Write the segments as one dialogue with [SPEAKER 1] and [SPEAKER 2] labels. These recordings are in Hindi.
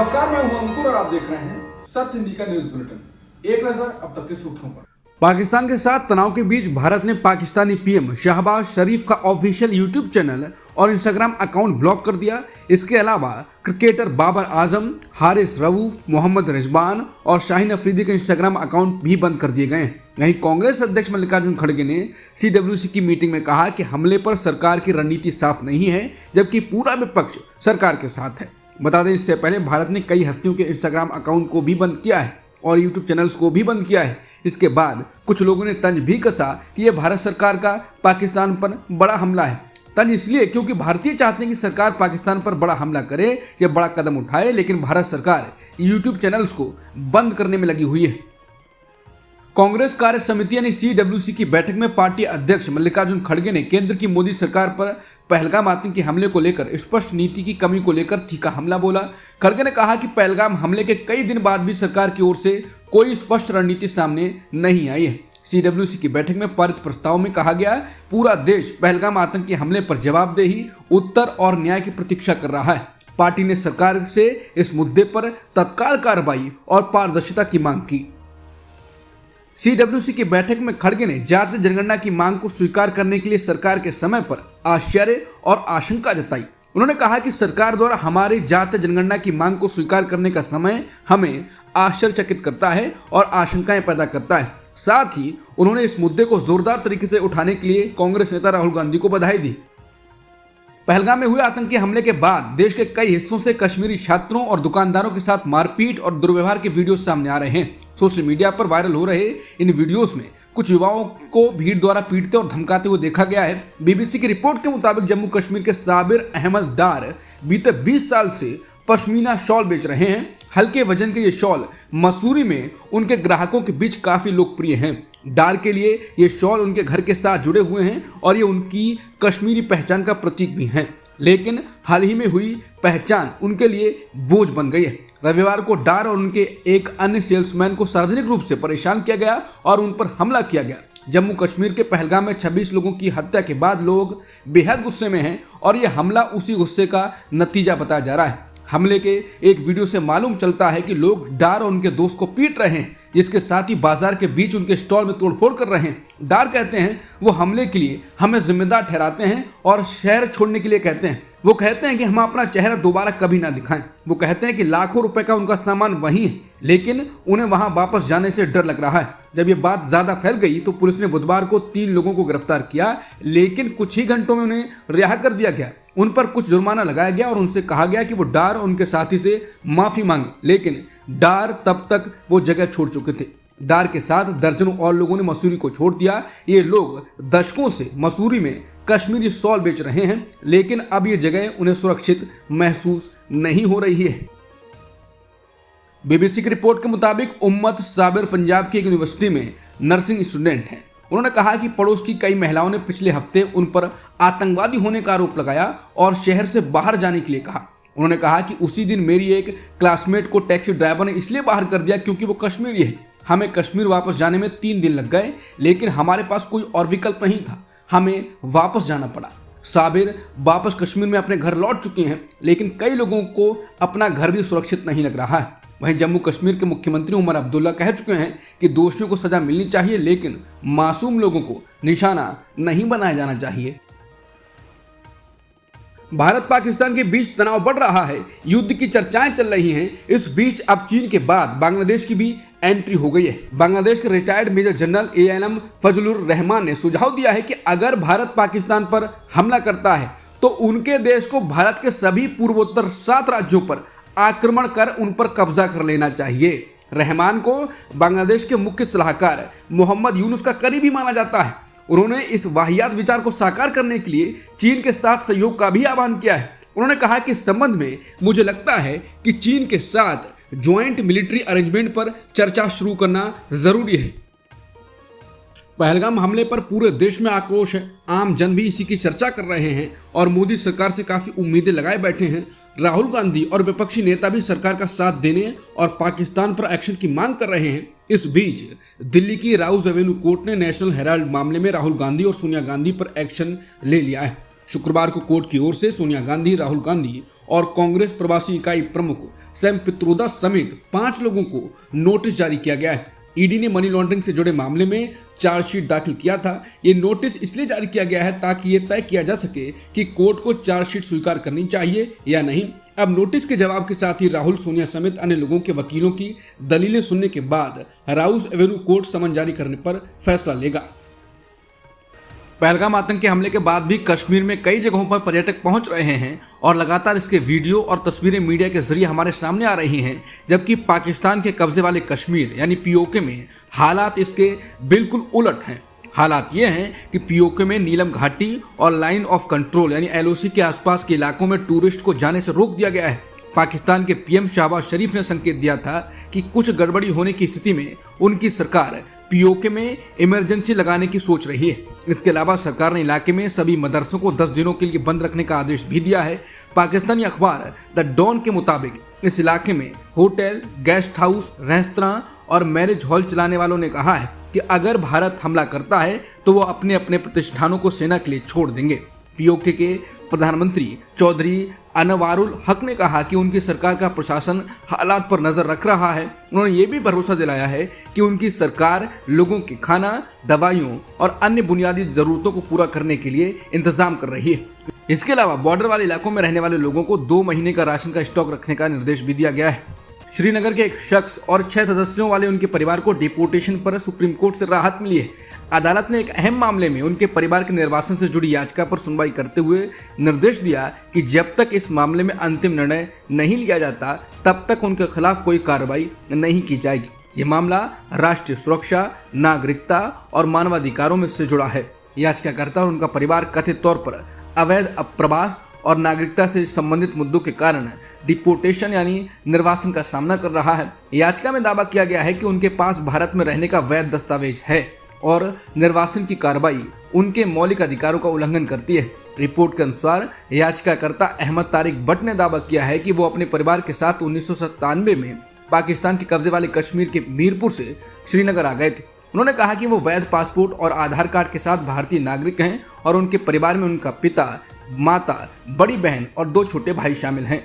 [SPEAKER 1] नमस्कार, मैं हूं अंकुर और आप देख रहे हैं सत्य हिंदी का न्यूज बुलेटिन। एक नजर अब तक की सुर्खियों पर।
[SPEAKER 2] पाकिस्तान के साथ तनाव के बीच भारत ने पाकिस्तानी पीएम शहबाज शरीफ का ऑफिशियल यूट्यूब चैनल और इंस्टाग्राम अकाउंट ब्लॉक कर दिया। इसके अलावा क्रिकेटर बाबर आजम, हारिस रऊफ, मोहम्मद रिजवान और शाहीन अफरीदी के इंस्टाग्राम अकाउंट भी बंद कर दिए गए हैं। वहीं कांग्रेस अध्यक्ष मल्लिकार्जुन खड़गे ने सीडब्ल्यूसी की मीटिंग में कहा कि हमले पर सरकार की रणनीति साफ नहीं है, जबकि पूरा विपक्ष सरकार के साथ है। बता दें, इससे पहले भारत ने कई हस्तियों के इंस्टाग्राम अकाउंट को भी बंद किया है और यूट्यूब चैनल्स को भी बंद किया है। इसके बाद कुछ लोगों ने तंज भी कसा कि यह भारत सरकार का पाकिस्तान पर बड़ा हमला है। तंज इसलिए क्योंकि भारतीय चाहते हैं कि सरकार पाकिस्तान पर बड़ा हमला करे या बड़ा कदम उठाए, लेकिन भारत सरकार यूट्यूब चैनल्स को बंद करने में लगी हुई है। कांग्रेस कार्य समिति यानी सीडब्ल्यूसी की बैठक में पार्टी अध्यक्ष मल्लिकार्जुन खड़गे ने केंद्र की मोदी सरकार पर पहलगाम आतंकी हमले को लेकर स्पष्ट नीति की कमी को लेकर तीखा हमला बोला। खड़गे ने कहा कि पहलगाम हमले के कई दिन बाद भी सरकार की ओर से कोई स्पष्ट रणनीति सामने नहीं आई है। सीडब्ल्यूसी की बैठक में पारित प्रस्ताव में कहा गया, पूरा देश पहलगाम आतंकी हमले पर जवाबदेही, उत्तर और न्याय की प्रतीक्षा कर रहा है। पार्टी ने सरकार से इस मुद्दे पर तत्काल कार्रवाई और पारदर्शिता की मांग की। सीडब्ल्यूसी की बैठक में खड़गे ने जातीय जनगणना की मांग को स्वीकार करने के लिए सरकार के समय पर आश्चर्य और आशंका जताई। उन्होंने कहा कि सरकार द्वारा हमारी जातीय जनगणना की मांग को स्वीकार करने का समय हमें आश्चर्यचकित करता है और आशंकाएं पैदा करता है। साथ ही उन्होंने इस मुद्दे को जोरदार तरीके से उठाने के लिए कांग्रेस नेता राहुल गांधी को बधाई दी। पहलगाम में हुए आतंकी हमले के बाद देश के कई हिस्सों से कश्मीरी छात्रों और दुकानदारों के साथ मारपीट और दुर्व्यवहार के वीडियो सामने आ रहे हैं। सोशल मीडिया पर वायरल हो रहे इन वीडियोस में कुछ युवाओं को भीड़ द्वारा पीटते और धमकाते हुए देखा गया है। बीबीसी की रिपोर्ट के मुताबिक जम्मू कश्मीर के साबिर अहमद डार बीते 20 साल से पश्मीना शॉल बेच रहे हैं। हल्के वजन के ये शॉल मसूरी में उनके ग्राहकों के बीच काफी लोकप्रिय हैं। डार के लिए ये शॉल उनके घर के साथ जुड़े हुए हैं और ये उनकी कश्मीरी पहचान का प्रतीक भी हैं। लेकिन हाल ही में हुई पहचान उनके लिए बोझ बन गई है। रविवार को डार और उनके एक अन्य सेल्समैन को सार्वजनिक रूप से परेशान किया गया और उन पर हमला किया गया। जम्मू कश्मीर के पहलगाम में 26 लोगों की हत्या के बाद लोग बेहद गुस्से में हैं और यह हमला उसी गुस्से का नतीजा बताया जा रहा है। हमले के एक वीडियो से मालूम चलता है कि लोग डार और उनके दोस्त को पीट रहे हैं, जिसके साथ ही बाजार के बीच उनके स्टॉल में तोड़फोड़ कर रहे हैं। डार कहते हैं वो हमले के लिए हमें जिम्मेदार ठहराते हैं और शहर छोड़ने के लिए कहते हैं। वो कहते हैं कि हम अपना चेहरा दोबारा कभी ना दिखाएं। वो कहते हैं कि लाखों रुपए का उनका सामान वहीं है, लेकिन उन्हें वहां वापस जाने से डर लग रहा है। जब ये बात ज्यादा फैल गई तो पुलिस ने बुधवार को 3 लोगों को गिरफ्तार किया, लेकिन कुछ ही घंटों में उन्हें रिहा कर दिया गया। उन पर कुछ जुर्माना लगाया गया और उनसे कहा गया कि वो डार और उनके साथी से माफी मांगे, लेकिन डार तब तक वो जगह छोड़ चुके थे। डार के साथ दर्जनों और लोगों ने मसूरी को छोड़ दिया। ये लोग दशकों से मसूरी में कश्मीरी शॉल बेच रहे हैं, लेकिन अब ये जगह उन्हें सुरक्षित महसूस नहीं हो रही है। बीबीसी की रिपोर्ट के मुताबिक उम्मत साबिर पंजाब की एक यूनिवर्सिटी में नर्सिंग स्टूडेंट हैं। उन्होंने कहा कि पड़ोस की कई महिलाओं ने पिछले हफ्ते उन पर आतंकवादी होने का आरोप लगाया और शहर से बाहर जाने के लिए कहा। उन्होंने कहा कि उसी दिन मेरी एक क्लासमेट को टैक्सी ड्राइवर ने इसलिए बाहर कर दिया क्योंकि वो कश्मीरी है। हमें कश्मीर वापस जाने में 3 दिन लग गए, लेकिन हमारे पास कोई और विकल्प नहीं था, हमें वापस जाना पड़ा। साबिर वापस कश्मीर में अपने घर लौट चुके हैं, लेकिन कई लोगों को अपना घर भी सुरक्षित नहीं लग रहा है। वहीं जम्मू कश्मीर के मुख्यमंत्री उमर अब्दुल्ला कह चुके हैं कि दोषियों को सजा मिलनी चाहिए, लेकिन मासूम लोगों को निशाना नहीं बनाया जाना चाहिए। भारत पाकिस्तान के बीच तनाव बढ़ रहा है, युद्ध की चर्चाएं चल रही हैं। इस बीच अब चीन के बाद बांग्लादेश की भी एंट्री हो गई है। बांग्लादेश के retired major general ANM Fazlur Rahman ने सुझाव दिया है कि अगर भारत पाकिस्तान पर हमला करता है तो उनके देश को भारत के सभी पूर्वोत्तर 7 राज्यों पर आक्रमण कर उन पर कब्जा कर लेना चाहिए। रहमान को बांग्लादेश के मुख्य सलाहकार मोहम्मद यूनुस का करीबी माना जाता है। उन्होंने इस वाहियात विचार को साकार करने के लिए चीन के साथ सहयोग का भी आह्वान किया है। उन्होंने कहा कि इस संबंध में मुझे लगता है कि चीन के साथ ज्वाइंट मिलिट्री अरेंजमेंट पर चर्चा शुरू करना जरूरी है। पहलगाम हमले पर पूरे देश में आक्रोश है। आम जन भी इसी की चर्चा कर रहे हैं और मोदी सरकार से काफी उम्मीदें लगाए बैठे हैं। राहुल गांधी और विपक्षी नेता भी सरकार का साथ देने और पाकिस्तान पर एक्शन की मांग कर रहे हैं। इस बीच दिल्ली की राउज एवेन्यू कोर्ट ने नेशनल हेराल्ड मामले में राहुल गांधी और सोनिया गांधी पर एक्शन ले लिया है। शुक्रवार को कोर्ट की ओर से सोनिया गांधी, राहुल गांधी और कांग्रेस प्रवासी इकाई प्रमुख सैम पित्रोदा समेत 5 लोगों को नोटिस जारी किया गया है। ईडी ने मनी लॉन्ड्रिंग से जुड़े मामले में चार्जशीट दाखिल किया था। ये नोटिस इसलिए जारी किया गया है ताकि ये तय किया जा सके कि कोर्ट को चार्जशीट स्वीकार करनी चाहिए या नहीं। अब नोटिस के जवाब के साथ ही राहुल, सोनिया समेत अन्य लोगों के वकीलों की दलीलें सुनने के बाद राउस एवेन्यू कोर्ट समन जारी करने पर फैसला लेगा। पहलगाम आतंकी हमले के बाद भी कश्मीर में कई जगहों पर पर्यटक पहुंच रहे हैं और लगातार इसके वीडियो और तस्वीरें मीडिया के जरिए हमारे सामने आ रही हैं, जबकि पाकिस्तान के कब्जे वाले कश्मीर यानी पीओके में हालात इसके बिल्कुल उलट हैं। हालात ये हैं कि पीओके में नीलम घाटी और लाइन ऑफ कंट्रोल यानी एलओसी के आसपास के इलाकों में टूरिस्ट को जाने से रोक दिया गया है। पाकिस्तान के पीएम शहबाज शरीफ ने संकेत दिया था कि कुछ गड़बड़ी होने की स्थिति में उनकी सरकार पीओके में इमरजेंसी लगाने की सोच रही है। इसके अलावा सरकार ने इलाके में सभी मदरसों को 10 दिनों के लिए बंद रखने का आदेश भी दिया है। पाकिस्तानी अखबार द डॉन के मुताबिक इस इलाके में होटल, गेस्ट हाउस, रेस्तरां और मैरिज हॉल चलाने वालों ने कहा है कि अगर भारत हमला करता है तो वो अपने अपने प्रतिष्ठानों को सेना के लिए छोड़ देंगे। पीओके के प्रधानमंत्री चौधरी अनवारुल हक ने कहा कि उनकी सरकार का प्रशासन हालात पर नजर रख रहा है। उन्होंने ये भी भरोसा दिलाया है कि उनकी सरकार लोगों के खाना, दवाइयों और अन्य बुनियादी जरूरतों को पूरा करने के लिए इंतजाम कर रही है। इसके अलावा बॉर्डर वाले इलाकों में रहने वाले लोगों को 2 महीने का राशन का स्टॉक रखने का निर्देश भी दिया गया है। श्रीनगर के एक शख्स और 6 सदस्यों वाले उनके परिवार को डिपोर्टेशन पर सुप्रीम कोर्ट से राहत मिली है। अदालत ने एक अहम मामले में उनके परिवार के निर्वासन से जुड़ी याचिका पर सुनवाई करते हुए निर्देश दिया कि जब तक इस मामले में अंतिम निर्णय नहीं लिया जाता तब तक उनके खिलाफ कोई कार्रवाई नहीं की जाएगी। ये मामला राष्ट्रीय सुरक्षा, नागरिकता और मानवाधिकारों में से जुड़ा है। याचिकाकर्ता और उनका परिवार कथित तौर पर अवैध प्रवास और नागरिकता से संबंधित मुद्दों के कारण डिपोर्टेशन यानी निर्वासन का सामना कर रहा है। याचिका में दावा किया गया है कि उनके पास भारत में रहने का वैध दस्तावेज है और निर्वासन की कार्रवाई उनके मौलिक अधिकारों का उल्लंघन करती है। रिपोर्ट के अनुसार याचिकाकर्ता अहमद तारिक भट्ट ने दावा किया है कि वो अपने परिवार के साथ 1997 में पाकिस्तान के कब्जे वाले कश्मीर के मीरपुर से श्रीनगर आ गए थे। उन्होंने कहा कि वो वैध पासपोर्ट और आधार कार्ड के साथ भारतीय नागरिक हैं और उनके परिवार में उनका पिता, माता, बड़ी बहन और 2 छोटे भाई शामिल हैं।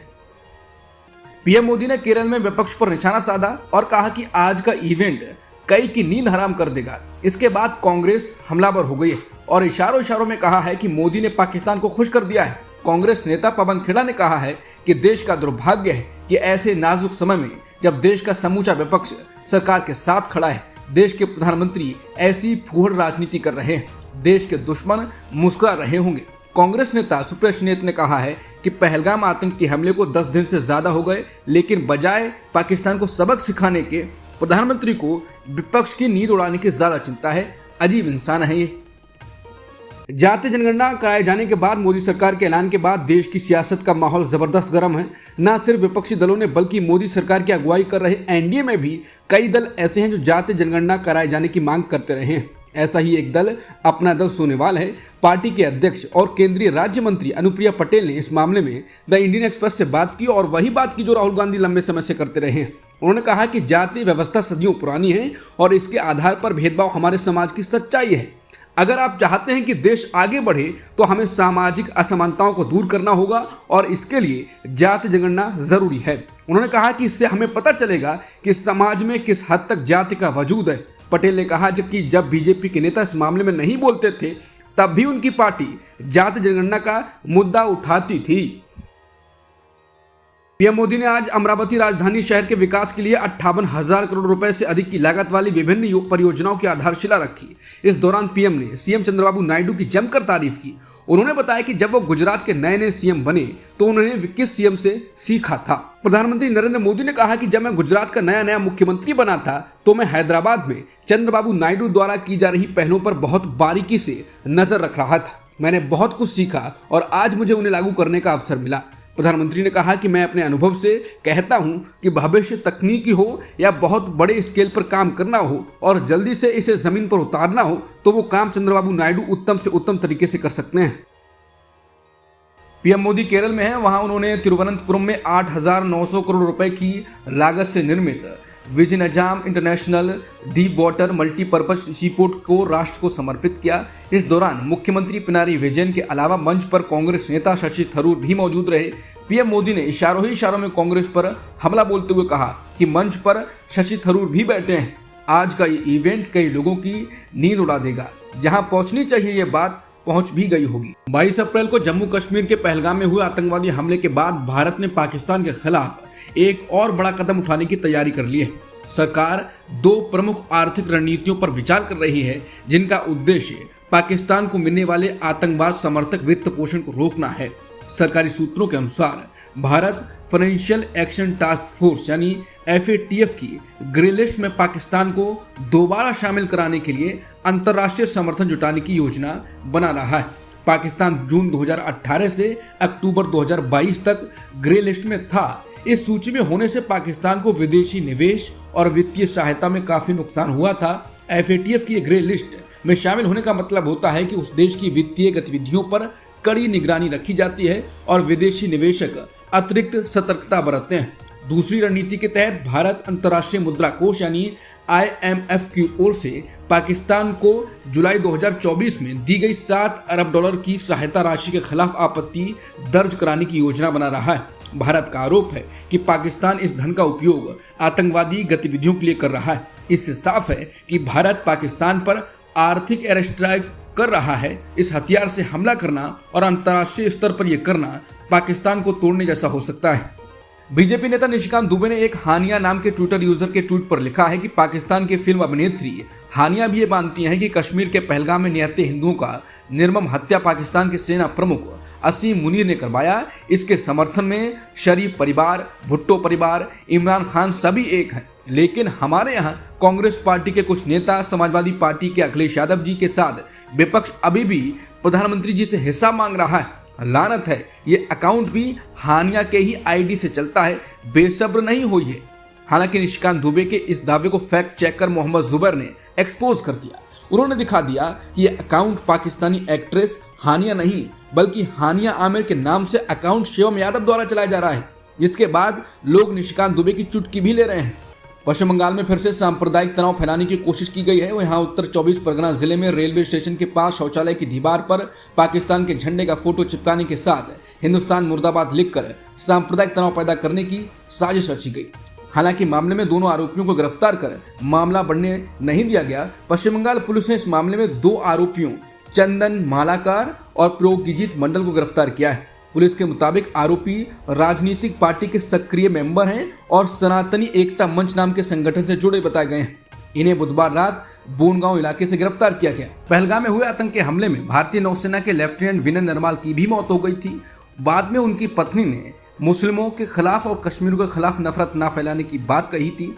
[SPEAKER 2] पीएम मोदी ने केरल में विपक्ष पर निशाना साधा और कहा कि आज का इवेंट कई की नींद हराम कर देगा। इसके बाद कांग्रेस हमलावर हो गई है और इशारों में कहा है कि मोदी ने पाकिस्तान को खुश कर दिया है। कांग्रेस नेता पवन खेड़ा ने कहा है कि देश का दुर्भाग्य है कि ऐसे नाजुक समय में जब देश का समूचा विपक्ष सरकार के साथ खड़ा है, देश के प्रधानमंत्री ऐसी फूहड़ राजनीति कर रहे हैं। देश के दुश्मन मुस्कुरा रहे होंगे। कांग्रेस नेता सुप्रिया सुले ने कहा है कि पहलगाम आतंकी हमले को 10 दिन से ज्यादा हो गए, लेकिन बजाय पाकिस्तान को सबक सिखाने के प्रधानमंत्री को विपक्ष की नींद उड़ाने की ज्यादा चिंता है। अजीब इंसान है ये। जातीय जनगणना कराए जाने के बाद मोदी सरकार के ऐलान के बाद देश की सियासत का माहौल जबरदस्त गर्म है। न सिर्फ विपक्षी दलों ने बल्कि मोदी सरकार की अगुवाई कर रहे एनडीए में भी कई दल ऐसे हैं जो जातीय जनगणना कराए जाने की मांग करते रहे हैं। ऐसा ही एक दल अपना दल सोनेवाल है। पार्टी के अध्यक्ष और केंद्रीय राज्य मंत्री अनुप्रिया पटेल ने इस मामले में द इंडियन एक्सप्रेस से बात की और वही बात की जो राहुल गांधी लंबे समय से करते रहे हैं। उन्होंने कहा कि जातीय व्यवस्था सदियों पुरानी है और इसके आधार पर भेदभाव हमारे समाज की सच्चाई है। अगर आप चाहते हैं कि देश आगे बढ़े तो हमें सामाजिक असमानताओं को दूर करना होगा और इसके लिए जाति जनगणना जरूरी है। उन्होंने कहा कि इससे हमें पता चलेगा कि समाज में किस हद तक जाति का वजूद है। पटेल ने कहा कि जब बीजेपी के नेता इस मामले में नहीं बोलते थे तब भी उनकी पार्टी जाति जनगणना का मुद्दा उठाती थी। पीएम मोदी ने आज अमरावती राजधानी शहर के विकास के लिए 58,000 करोड़ रुपए से अधिक की लागत वाली विभिन्न परियोजनाओं की आधारशिला रखी। इस दौरान पीएम ने सीएम चंद्रबाबू नायडू की जमकर तारीफ की। उन्होंने बताया कि जब वो गुजरात के नए सीएम बने तो उन्होंने किस सीएम से सीखा था। प्रधानमंत्री नरेंद्र मोदी ने कहा कि जब मैं गुजरात का नया मुख्यमंत्री बना था तो मैं हैदराबाद में चंद्रबाबू नायडू द्वारा की जा रही पहलों पर बहुत बारीकी से नजर रख रहा था। मैंने बहुत कुछ सीखा और आज मुझे उन्हें लागू करने का अवसर मिला। प्रधानमंत्री ने कहा कि मैं अपने अनुभव से कहता हूं कि भविष्य तकनीकी हो या बहुत बड़े स्केल पर काम करना हो और जल्दी से इसे जमीन पर उतारना हो तो वो काम चंद्रबाबू नायडू उत्तम से उत्तम तरीके से कर सकते हैं। पीएम मोदी केरल में हैं। वहां उन्होंने तिरुवनंतपुरम में 8,900 करोड़ रुपए की लागत से निर्मित Vizhinjam international deep water multipurpose seaport को राष्ट्र को समर्पित किया। इस दौरान मुख्यमंत्री पिनाराई विजयन के अलावा मंच पर कांग्रेस नेता शशि थरूर भी मौजूद रहे। पीएम मोदी ने इशारों ही इशारों में कांग्रेस पर हमला बोलते हुए कहा कि मंच पर शशि थरूर भी बैठे हैं। आज का ये इवेंट कई लोगों की नींद उड़ा देगा। जहां पहुंचनी चाहिए ये बात पहुंच भी गई होगी। 22 अप्रैल को जम्मू कश्मीर के पहलगाम में हुए आतंकवादी हमले के बाद भारत ने पाकिस्तान के खिलाफ एक और बड़ा कदम उठाने की तैयारी कर ली है। सरकार 2 प्रमुख आर्थिक रणनीतियों पर विचार कर रही है, जिनका उद्देश्य पाकिस्तान को मिलने वाले आतंकवाद समर्थक वित्त पोषण को रोकना है। सरकारी सूत्रों के अनुसार Bharat financial action task force यानी FATF की ग्रे लिस्ट में पाकिस्तान को दोबारा शामिल कराने के लिए अंतर्राष्ट्रीय समर्थन जुटाने की योजना बना रहा है। पाकिस्तान जून 2018 से अक्टूबर 2022 तक ग्रे लिस्ट में था। इस सूची में होने से पाकिस्तान को विदेशी निवेश और वित्तीय सहायता में काफी नुकसान हुआ था। FATF की ग्रे लिस्ट में शामिल होने का मतलब होता है कि उस देश की वित्तीय गतिविधियों पर कड़ी निगरानी रखी जाती है और विदेशी निवेशक अतिरिक्त सतर्कता बरतते हैं। दूसरी रणनीति के तहत भारत अंतर्राष्ट्रीय मुद्रा कोष यानी IMF की ओर से पाकिस्तान को जुलाई 2024 में दी गई $7 अरब की सहायता राशि के खिलाफ आपत्ति दर्ज कराने की योजना बना रहा है। भारत का आरोप है कि पाकिस्तान इस धन का उपयोग आतंकवादी गतिविधियों के लिए कर रहा है। इससे साफ है कि भारत पाकिस्तान पर आर्थिक एयर स्ट्राइक कर रहा है। इस हथियार से हमला करना और अंतर्राष्ट्रीय स्तर पर यह करना पाकिस्तान को तोड़ने जैसा हो सकता है। बीजेपी नेता निशिकांत दुबे ने एक हानिया नाम के ट्विटर यूजर के ट्वीट पर लिखा है कि पाकिस्तान की फिल्म अभिनेत्री हानिया भी ये मानती हैं कि कश्मीर के पहलगाम में निहत्थे हिंदुओं का निर्मम हत्या पाकिस्तान के सेना प्रमुख असीम मुनीर ने करवाया। इसके समर्थन में शरीफ परिवार, भुट्टो परिवार, इमरान खान सभी एक हैं। लेकिन हमारे यहाँ कांग्रेस पार्टी के कुछ नेता, समाजवादी पार्टी के अखिलेश यादव जी के साथ विपक्ष अभी भी प्रधानमंत्री जी से हिस्सा मांग रहा है। लानत है, ये अकाउंट भी हानिया के ही आईडी से चलता है। बेसब्र नहीं हुई है। हालांकि निशिकांत दुबे के इस दावे को फैक्ट चेकर मोहम्मद जुबैर ने एक्सपोज कर दिया। उन्होंने दिखा दिया कि ये अकाउंट पाकिस्तानी एक्ट्रेस हानिया नहीं बल्कि हानिया आमिर के नाम से अकाउंट शिवम यादव द्वारा चलाया जा रहा है, जिसके बाद लोग निशिकांत दुबे की चुटकी भी ले रहे हैं। पश्चिम बंगाल में फिर से सांप्रदायिक तनाव फैलाने की कोशिश की गई है। वहां उत्तर 24 परगना जिले में रेलवे स्टेशन के पास शौचालय की दीवार पर पाकिस्तान के झंडे का फोटो चिपकाने के साथ हिंदुस्तान मुर्दाबाद लिखकर सांप्रदायिक तनाव पैदा करने की साजिश रची गई। हालांकि मामले में दोनों आरोपियों को गिरफ्तार कर मामला बढ़ने नहीं दिया गया। पश्चिम बंगाल पुलिस ने इस मामले में 2 आरोपियों चंदन मालाकार और प्रोगिजीत मंडल को गिरफ्तार किया है। पुलिस के मुताबिक आरोपी राजनीतिक पार्टी के सक्रिय मेंबर हैं और सनातनी एकता मंच नाम के संगठन से जुड़े बताए गए हैं। इन्हें बुधवार रात बोनगांव इलाके से गिरफ्तार किया गया। पहलगाम में हुए आतंकी हमले में भारतीय नौसेना के लेफ्टिनेंट विनय नरवाल की भी मौत हो गई थी। बाद में उनकी पत्नी ने मुस्लिमों के खिलाफ और कश्मीरियों के खिलाफ नफरत न फैलाने की बात कही थी,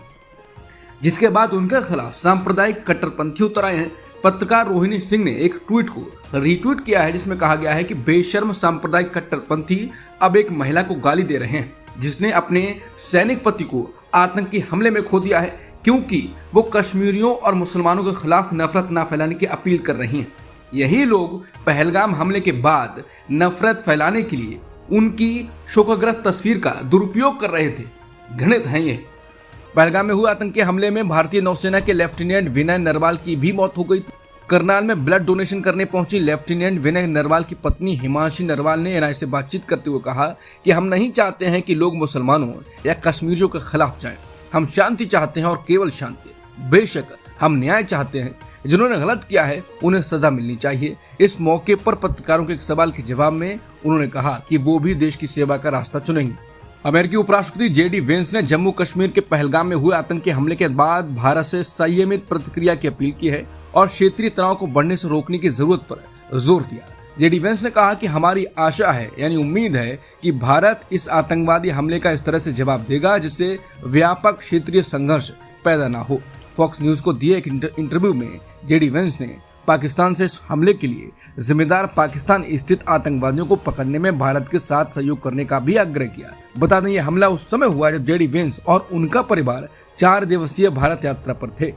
[SPEAKER 2] जिसके बाद उनके खिलाफ सांप्रदायिक कट्टरपंथी उतर आए हैं। पत्रकार रोहिणी सिंह ने एक ट्वीट को रीट्वीट किया है जिसमें कहा गया है कि बेशर्म सांप्रदायिक कट्टरपंथी अब एक महिला को गाली दे रहे हैं, जिसने अपने सैनिक पति को आतंकी हमले में खो दिया है क्योंकि वो कश्मीरियों और मुसलमानों के खिलाफ नफरत न फैलाने की अपील कर रही हैं। यही लोग पहलगाम हमले के बाद नफरत फैलाने के लिए उनकी शोकग्रस्त तस्वीर का दुरुपयोग कर रहे थे। घृणित हैं ये। पहलगाम में हुए आतंकी हमले में भारतीय नौसेना के लेफ्टिनेंट विनय नरवाल की भी मौत हो गई थी। करनाल में ब्लड डोनेशन करने पहुंची लेफ्टिनेंट विनय नरवाल की पत्नी हिमांशी नरवाल ने एनआई से बातचीत करते हुए कहा कि हम नहीं चाहते हैं कि लोग मुसलमानों या कश्मीरियों के खिलाफ जाएं। हम शांति चाहते हैं और केवल शांति। बेशक हम न्याय चाहते हैं। जिन्होंने गलत किया है उन्हें सजा मिलनी चाहिए। इस मौके पर पत्रकारों के एक सवाल के जवाब में उन्होंने कहा कि वो भी देश की सेवा का रास्ता चुनेंगे। अमेरिकी उपराष्ट्रपति JD वेंस ने जम्मू कश्मीर के पहलगाम में हुए आतंकी हमले के बाद भारत से संयमित प्रतिक्रिया की अपील की है और क्षेत्रीय तनाव को बढ़ने से रोकने की जरूरत पर जोर दिया। JD वेंस ने कहा कि हमारी आशा है यानी उम्मीद है कि भारत इस आतंकवादी हमले का इस तरह से जवाब देगा जिससे व्यापक क्षेत्रीय संघर्ष पैदा न हो। फॉक्स न्यूज को दिए एक इंटरव्यू में JD वेंस ने पाकिस्तान से इस हमले के लिए जिम्मेदार पाकिस्तान स्थित आतंकवादियों को पकड़ने में भारत के साथ सहयोग करने का भी आग्रह किया। बता दें, यह हमला उस समय हुआ जब JD वेंस और उनका परिवार 4 दिवसीय भारत यात्रा पर थे।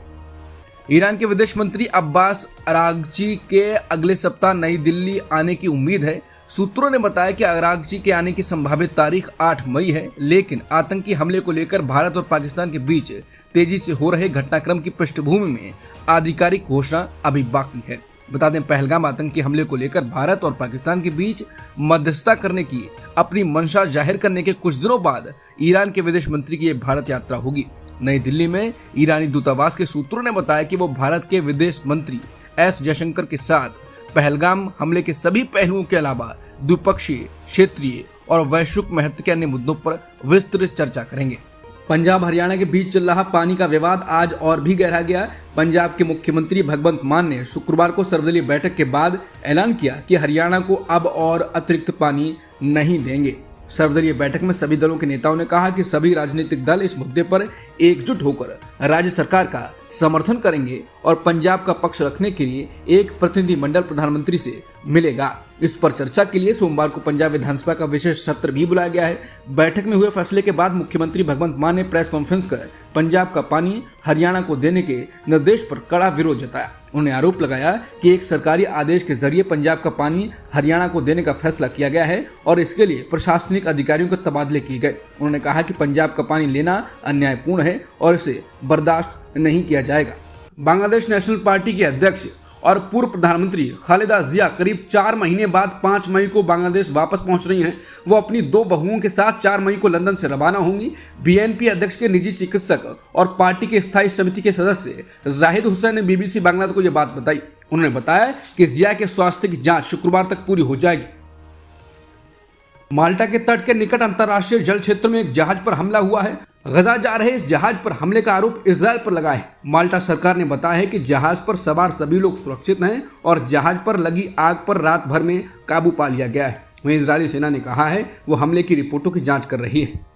[SPEAKER 2] ईरान के विदेश मंत्री अब्बास अरागची के अगले सप्ताह नई दिल्ली आने की उम्मीद है। सूत्रों ने बताया कि अरागची के आने की संभावित तारीख 8 मई है, लेकिन आतंकी हमले को लेकर भारत और पाकिस्तान के बीच तेजी से हो रहे घटनाक्रम की पृष्ठभूमि में आधिकारिक घोषणा अभी बाकी है। बता दें, पहलगाम आतंकी हमले को लेकर भारत और पाकिस्तान के बीच मध्यस्थता करने की अपनी मंशा जाहिर करने के कुछ दिनों बाद ईरान के विदेश मंत्री की भारत यात्रा होगी। नई दिल्ली में ईरानी दूतावास के सूत्रों ने बताया कि वो भारत के विदेश मंत्री एस जयशंकर के साथ पहलगाम हमले के सभी पहलुओं के अलावा द्विपक्षीय, क्षेत्रीय और वैश्विक महत्व के अन्य मुद्दों पर विस्तृत चर्चा करेंगे। पंजाब हरियाणा के बीच चल रहा पानी का विवाद आज और भी गहरा गया। पंजाब के मुख्यमंत्री भगवंत मान ने शुक्रवार को सर्वदलीय बैठक के बाद ऐलान किया कि हरियाणा को अब और अतिरिक्त पानी नहीं देंगे। सर्वदलीय बैठक में सभी दलों के नेताओं ने कहा कि सभी राजनीतिक दल इस मुद्दे पर एकजुट होकर राज्य सरकार का समर्थन करेंगे और पंजाब का पक्ष रखने के लिए एक प्रतिनिधिमंडल प्रधानमंत्री से मिलेगा। इस पर चर्चा के लिए सोमवार को पंजाब विधानसभा का विशेष सत्र भी बुलाया गया है। बैठक में हुए फैसले के बाद मुख्यमंत्री भगवंत मान ने प्रेस कॉन्फ्रेंस कर पंजाब का पानी हरियाणा को देने के निर्देश पर कड़ा विरोध जताया। उन्होंने आरोप लगाया कि एक सरकारी आदेश के जरिए पंजाब का पानी हरियाणा को देने का फैसला किया गया है और इसके लिए प्रशासनिक अधिकारियों के तबादले किए गए। उन्होंने कहा कि पंजाब का पानी लेना अन्यायपूर्ण है और इसे बर्दाश्त नहीं किया जाएगा। बांग्लादेश नेशनल पार्टी के अध्यक्ष और पूर्व प्रधानमंत्री खालिदा जिया करीब 4 महीने बाद 5 मई को बांग्लादेश वापस पहुंच रही हैं। वो अपनी 2 बहुओं के साथ 4 मई को लंदन से रवाना होंगी। बीएनपी अध्यक्ष के निजी चिकित्सक और पार्टी के स्थायी समिति के सदस्य जाहिद हुसैन ने बीबीसी बांग्लादेश को यह बात बताई। उन्होंने बताया कि जिया के स्वास्थ्य की जांच शुक्रवार तक पूरी हो जाएगी। माल्टा के तट के निकट अंतर्राष्ट्रीय जल क्षेत्र में एक जहाज पर हमला हुआ है। गजा जा रहे इस जहाज पर हमले का आरोप इजरायल पर लगा है। माल्टा सरकार ने बताया है कि जहाज पर सवार सभी लोग सुरक्षित हैं और जहाज पर लगी आग पर रात भर में काबू पा लिया गया है। वहीं इजरायली सेना ने कहा है वो हमले की रिपोर्टों की जांच कर रही है।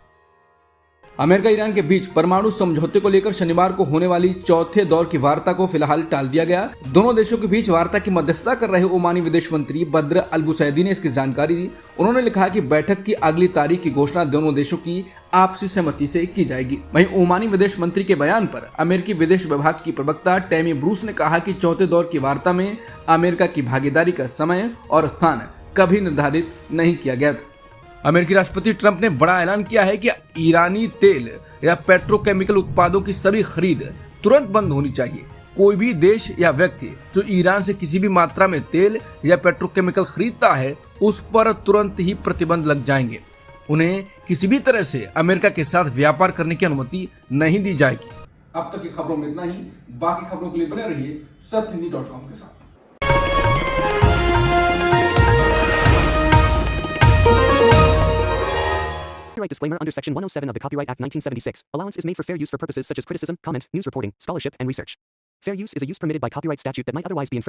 [SPEAKER 2] अमेरिका ईरान के बीच परमाणु समझौते को लेकर शनिवार को होने वाली चौथे दौर की वार्ता को फिलहाल टाल दिया गया। दोनों देशों के बीच वार्ता की मध्यस्थता कर रहे ओमानी विदेश मंत्री बद्र अल बुसैदी ने इसकी जानकारी दी। उन्होंने लिखा कि बैठक की अगली तारीख की घोषणा दोनों देशों की आपसी सहमति से की जाएगी। वहीं ओमानी विदेश मंत्री के बयान पर अमेरिकी विदेश विभाग की प्रवक्ता टैमी ब्रूस ने कहा कि चौथे दौर की वार्ता में अमेरिका की भागीदारी का समय और स्थान कभी निर्धारित नहीं किया गया था। अमेरिकी राष्ट्रपति ट्रंप ने बड़ा ऐलान किया है कि ईरानी तेल या पेट्रोकेमिकल उत्पादों की सभी खरीद तुरंत बंद होनी चाहिए। कोई भी देश या व्यक्ति जो ईरान से किसी भी मात्रा में तेल या पेट्रोकेमिकल खरीदता है उस पर तुरंत ही प्रतिबंध लग जाएंगे। उन्हें किसी भी तरह से अमेरिका के साथ व्यापार करने की अनुमति नहीं दी जाएगी।
[SPEAKER 1] अब तक की खबरों में इतना ही। बाकी खबरों के लिए बने रहिए सत्यहिंदी.com के साथ।
[SPEAKER 3] Copyright disclaimer under Section 107 of the Copyright Act 1976. Allowance is made for fair use for purposes such as criticism, comment, news reporting, scholarship, and research. Fair use is a use permitted by copyright statute that might otherwise be infringing.